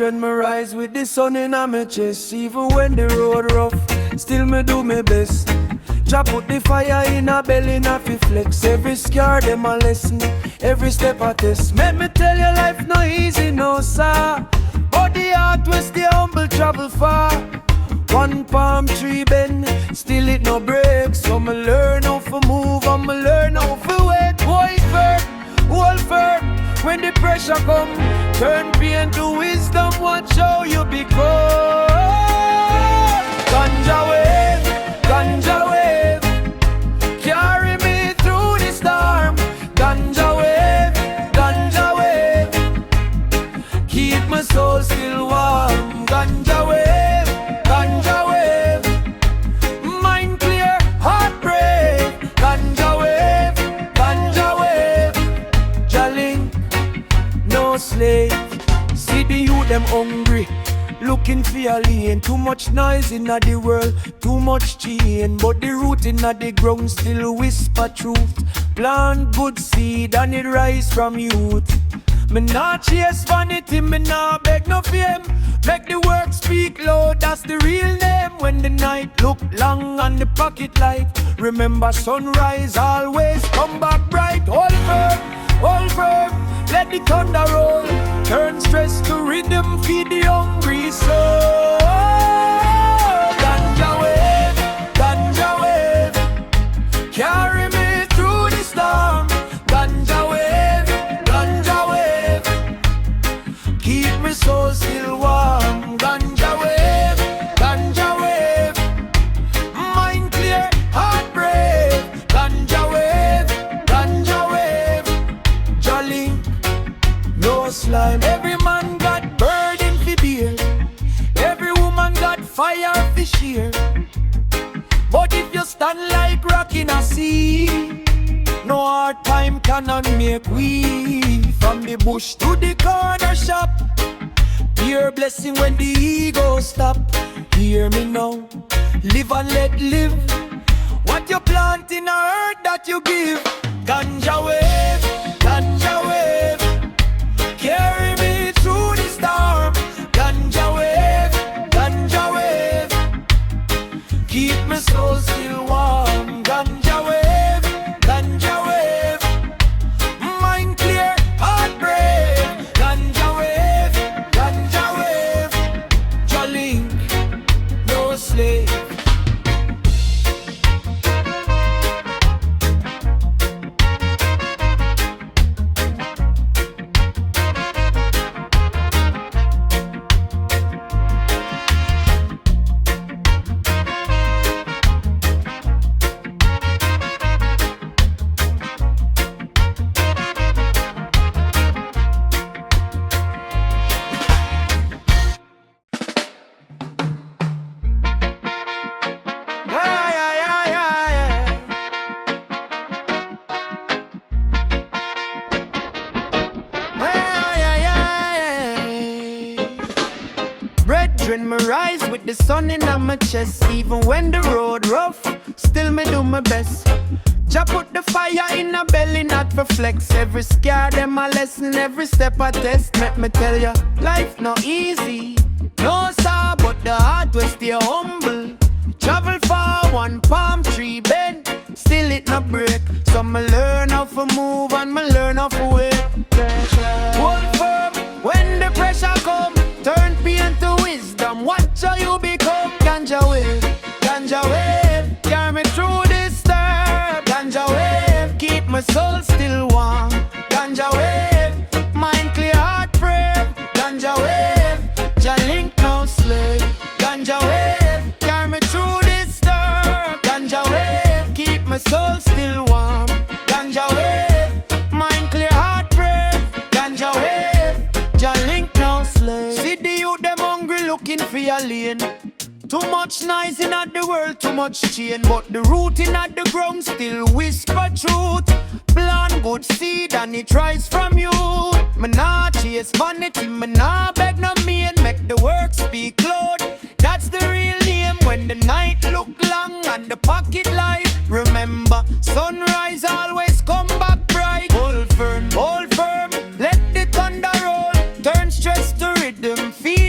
Brethren, me rise with the sun in my chest. Even when the road rough, still me do my best. Jah put the fire in a belly, not fi flex. Every scar them a lesson, every step a test. Let me tell you, life no easy, no sir. But the heart will stay humble, travel far. One palm tree bend, still it no break. So me learn how to move and me learn how to wait. Hold firm, hold firm. When the pressure come, turn pain to wisdom. Watch how you become. Ganja wave, ganja wave, carry me through the storm. Ganja wave, keep my soul still warm. Ganja wave, mind clear, heart brave. Ganja wave, Jaling, no slave. See the youth them hungry, looking for a lane. Too much noise in the world, too much chain. But the root in the ground still whisper truth. Plant good seed and it rise from youth. Me not chase vanity, me not beg no fame. Make the work speak loud, that's the real name. When the night look long and the pocket light, remember sunrise always come back bright. Hold firm, let the thunder roll. Turn stress to rhythm, feed the hungry soul. Ganja wave, carry me through the storm. Ganja wave, keep my soul still warm. Ganja wave, mind clear, heart brave. Ganja wave, jolly, no slime. Every man got burden for beer, every woman got fire for sheer. But if you stand like rock in a sea, no hard time cannot make we. From the bush to the corner shop, pure blessing when the ego stop. Hear me now, live and let live. What you plant in a earth that you give. Ganja wave, carry me through the storm. Ganja wave, keep my soul still warm. Ganja wave, mind clear, heart brave. Ganja wave, jolly, no slave. Brethren, me rise with the sun in my chest. Even when the road rough, still me do my best. Jah put the fire in a belly, not for flex. Every scar them a lesson, every step a test. Let me tell ya, life no easy, no sir, but the heart will stay humble. Travel far, one palm tree bend, still it no break. So me learn how to move and me learn how to wait. Hold firm when the pressure come, turn pain to wisdom. Watch how you become. Ganja wave, carry me through this storm. Ganja wave, keep my soul still warm. Ganja wave, mind clear, heart brave. Ganja wave, Jalink no slave. Ganja wave, carry me through this storm. Ganja wave, keep my soul still warm. Ganja wave, mind clear, heart brave. Ganja wave, Jalink no slave. See the youth them hungry, looking for a lane. Too much noise in the world, too much chain. But the root in the ground still whisper truth. Plant good seed and it rise from you. Me nah chase vanity, me nah beg no man. Make the work speak loud, that's the real name. When the night look long and the pocket light, remember sunrise always come back bright. Hold firm, let the thunder roll. Turn stress to rhythm, feel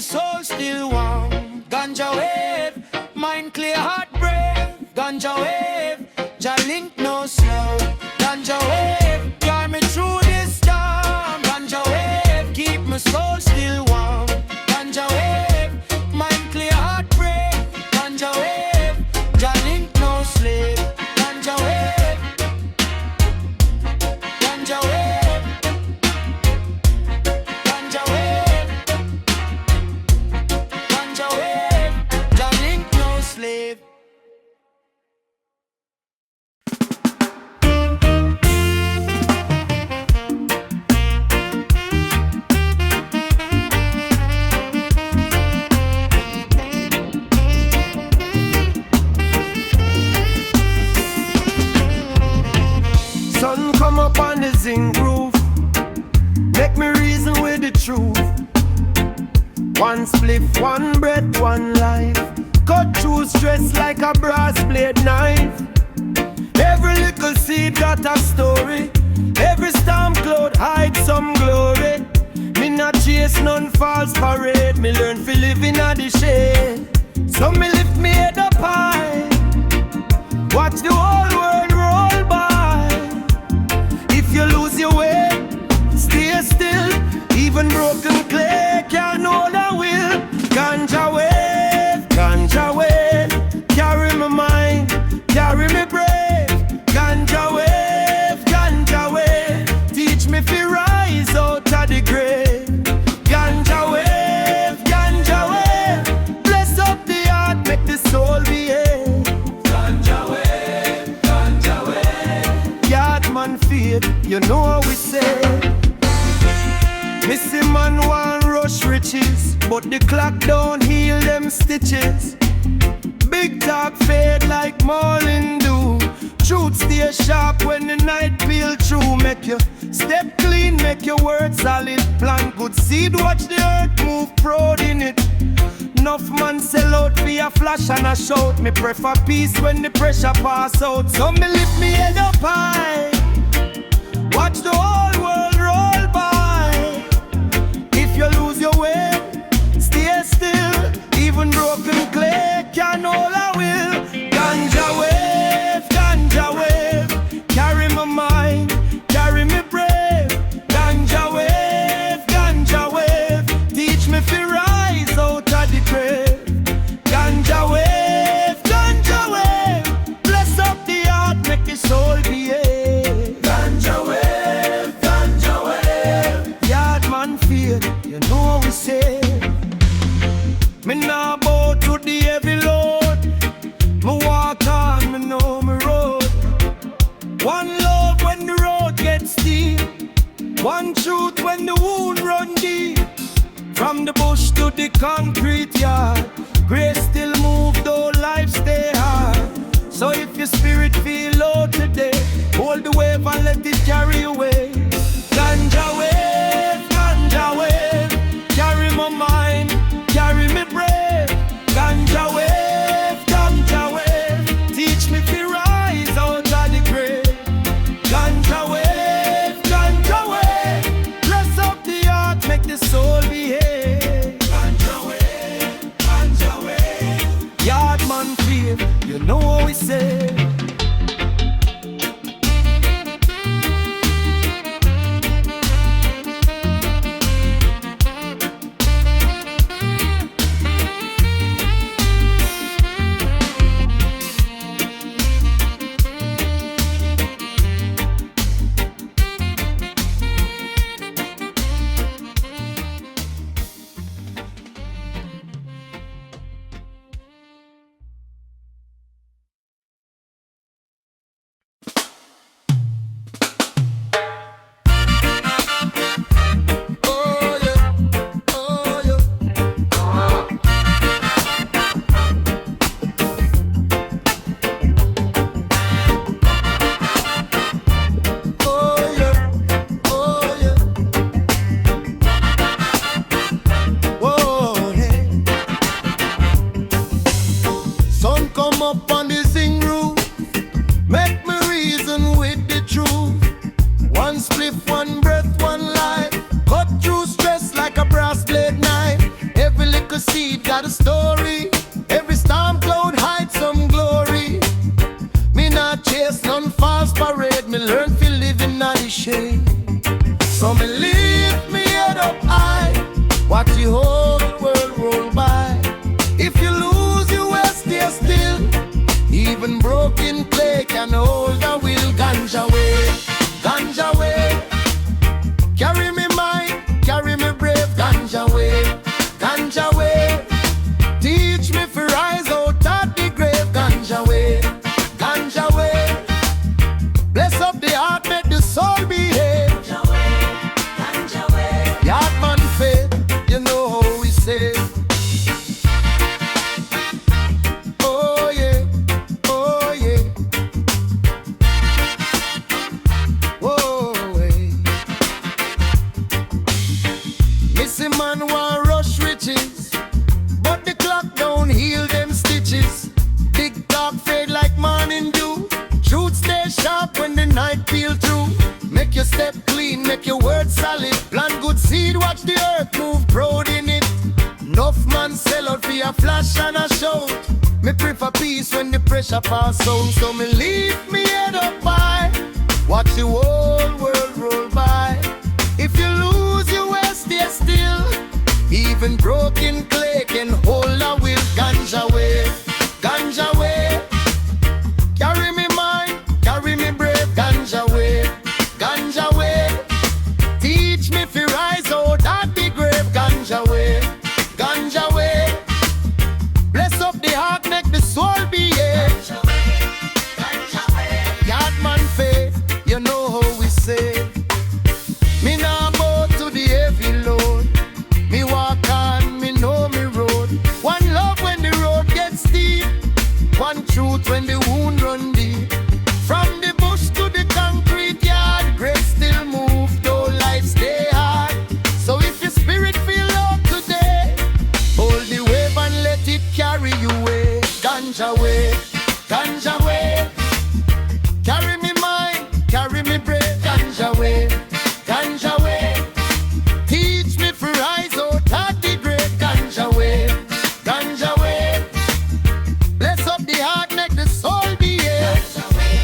soul still warm. Ganja wave, mind clear, heart brave. Ganja wave, ja link no slow. Ganja wave, carry me through this storm. Ganja wave, keep my soul still warm. Ganja wave, mind clear, heart brave. Ganja wave, ja link no slave. Ganja wave, ganja wave, ganja wave, ganja wave, ja link no slave. Sun come up on the zinc roof, make me reason with the truth. One spliff, one breath, one life. Cut through stress like a brass blade knife. Every little seed got a story. Every storm cloud hides some glory. Me not chase none false parade. Me learn fi live in a the shade. So me lift me head up high, watch the whole world roll by. If you lose your way, stay still. Even broken clay can't hold a will. Ganja wave, carry my mind, carry me brave. Ganja wave, teach me fi rise out of the grave. Ganja wave, bless up the heart, make the soul behave. Ganja wave, yard man faith, you know how we say. Missy man want rush riches, but the clock don't heal them stitches. Big talk fade like morning dew. Truth stay sharp when the night peel through. Make you step clean, make your word solid. Plant good seed, watch the earth move, proud in it. Enough man sell out for a flash and a shout. Me prefer peace when the pressure pass out. So me lift me head up high, watch the whole world roll by. If you lose your way, stay still. Even broken clay can hold a will. Ganja wave, carry my mind, carry me brave. Ganja wave, teach me fi rise out of the grave. Ganja wave, bless up the heart, make the soul behave. Ganja wave, yard man fear, you know how we say. Me nah bow to the heavy load. Me walk on, me know me road. One love when the road gets steep. One truth when the wound run deep. From the bush to the concrete yard, grace still move though life stay hard. So if your spirit feel low today, hold the wave and let it carry away. Ganja wave, carry my mind, carry me brave. Ganja wave, teach me fi rise out of the grave. Ganja wave, bless up the heart, make the soul behave. Ganja wave, yard man fear, you know how we say. seed got a story. Every storm cloud hides some glory. Me not chase none false parade. Me learn to live in the shade. So me lift me head up high, watch the whole world roll by. If you lose, you will stay still. Even broken clay can hold a wheel. Ganja way, ganja way. Carry me mind, carry me brave. Ganja way, ganja way. Teach me to rise out of the grave. Ganja way, ganja way. Bless up the heart, make the soul behave. Ganja way, ganja way. The heart man faith, you know how we say. Oh yeah, oh yeah. Whoa, hey. Missy man want rush riches, but the clock don't heal them stitches. Big dog fade like morning dew. Truth stay sharp when the night peel through. Make your step clean, make your words solid. Plant good seed, watch the earth move, proud in it. Enough man sell out for a flash and a shout. Me prefer peace when the pressure pass out. So me leave me head up high, watch the whole world roll by. If you lose, you will stay still. Even broken clay can hold a wheel. Ganja way, ganja way. Carry me mind, carry me brave. Ganja way, ganja way. Teach me to rise out of the grave. Ganja way, ganja way. Bless up the heart, make the soul behave. Ganja way, ganja way. God man faith, you know how we say. Me nah bow to the heavy load. Me walk on, me know me road. One love when the road gets steep. One truth when the wound run deep. From the bush to the concrete yard, grace still move, though life stay hard. So if your spirit feel low today, hold the wave and let it carry you away. Ganja way, ganja way. Carry me mind, carry me brave. Ganja way, ganja way. Teach me to rise out of the grave. Ganja way, ganja way. Bless up the heart, make the soul behave. Ganja way,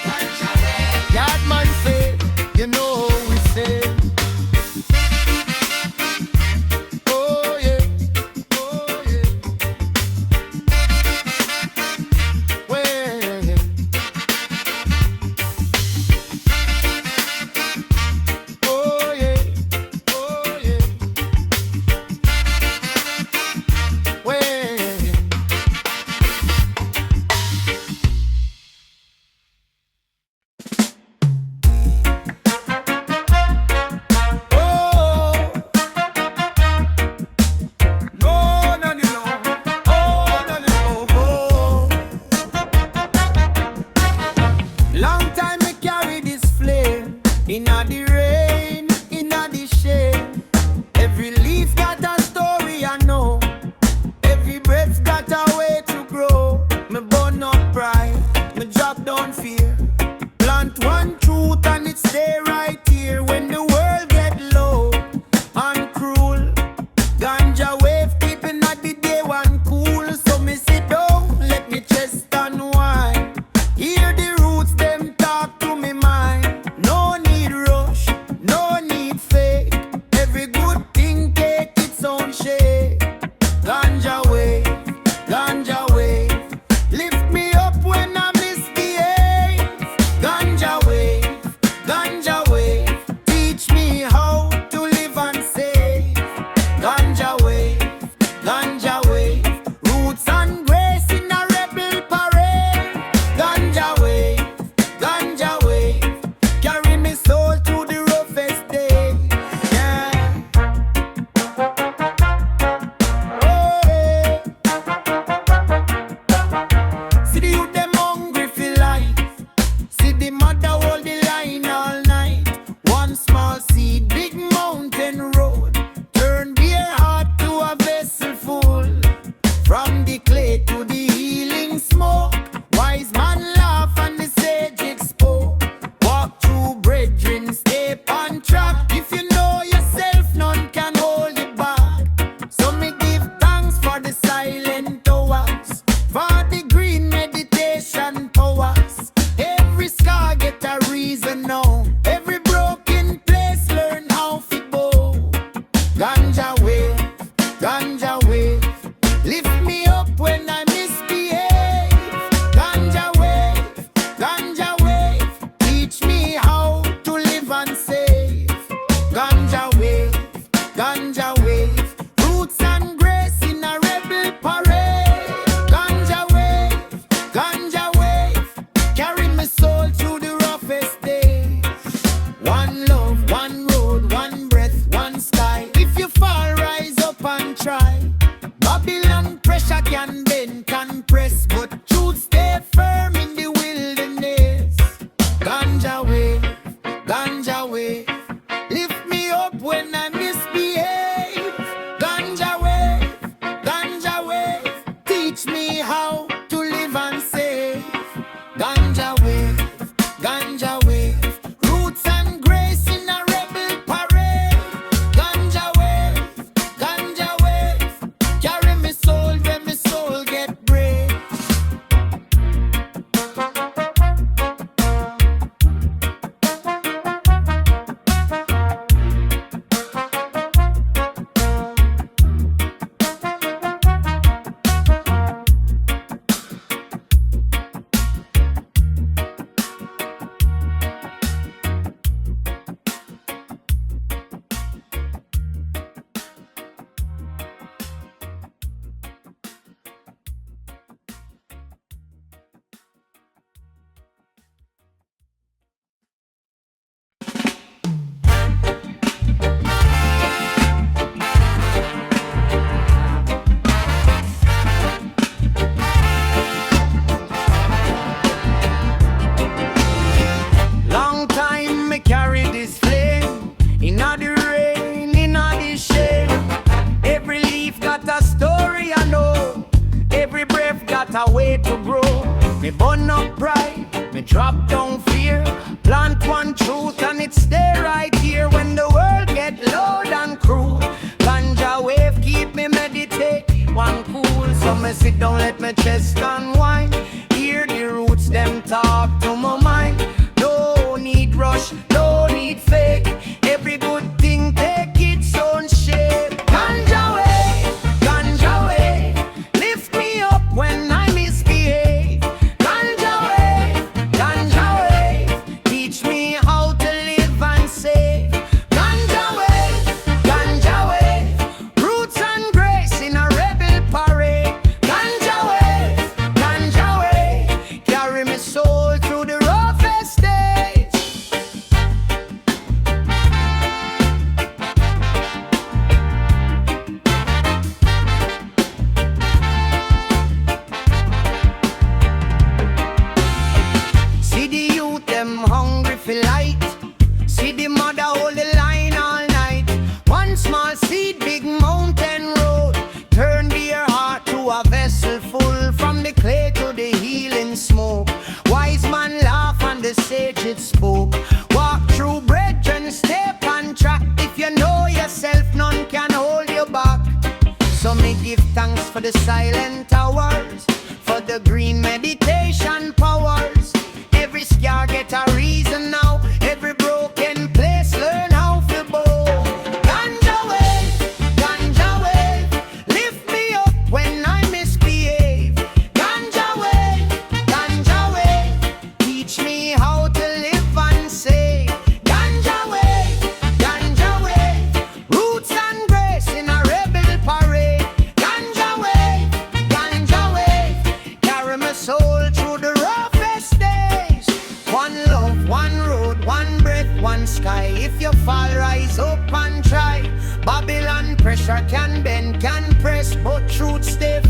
ganja way. God man faith, you know how we say. Oh yeah, oh yeah. Well, oh yeah, oh yeah. Well. Oh, no, no, no, oh, no, no, oh. Long time me carry this flame, inna the rain, inna the shade. Every leaf got a story, I know. Every breath got a way to grow. Me burn up pride, me drop down fear. Plant one truth and it stay right here. When the world get low and cruel, ganja wave keeping at the day one cool. So me sit down, let me chest unwind. Hear the roots, them talk to me mind. No need rush, no need fake. Every good thing take its own shape. Ganja wave, ganja wave. Lift me up when I misbehave. Ganja wave, ganja wave. Teach me how to live and save. Ganja wave, ganja wave. Roots and grace in a rebel parade. Ganja wave, ganja wave. Carry me soul through the roughest day. Yeah. Oh, yeah. See the youth them hungry for life. See the mother hold the line all night. One small seed, big mountain road. Turn their heart to a vessel full. From the clay to the healing smoke. Wise man laugh and the sage expo. Walk through brethren, stay on track. If you know yourself, none can hold it back. So me give thanks what a way to grow. Me burn up pride, me drop down fear. Plant one truth and it stay right here. When the world get loud and cruel, ganja wave keep me meditate. One cool, so me sit down, let me chest unwind. Hear the roots, them talk to my mind. No need rush, no need fake. Every good thing take its own shape. Ganja way, lift me up when I misbehave. Ganja way, teach me how to live and save. Ganja way, roots and grace in a rebel parade. Ganja way, carry me soul through the roughest days. See the youth, them hungry for light. See the mother hold the line all night. One small seed, big mountain road. Turn their heart to a vessel full. From the clay to the healing smoke. Wise man laugh and the sage it spoke. Walk through brethren, step on track. If you know yourself, none can hold you back. So me give thanks for the silent hours, for the green meditation powers. Every scar get a reason now. Every broken place learn how to bow. Ganja way, lift me up when I misbehave. Ganja way, teach me how to live and save. Ganja way, roots and grace in a rebel parade. Ganja way, carry my soul through the roughest days. One love, one road, one breath, one sky. If you fall, rise up and try. Babylon pressure can bend, can press, but truth stay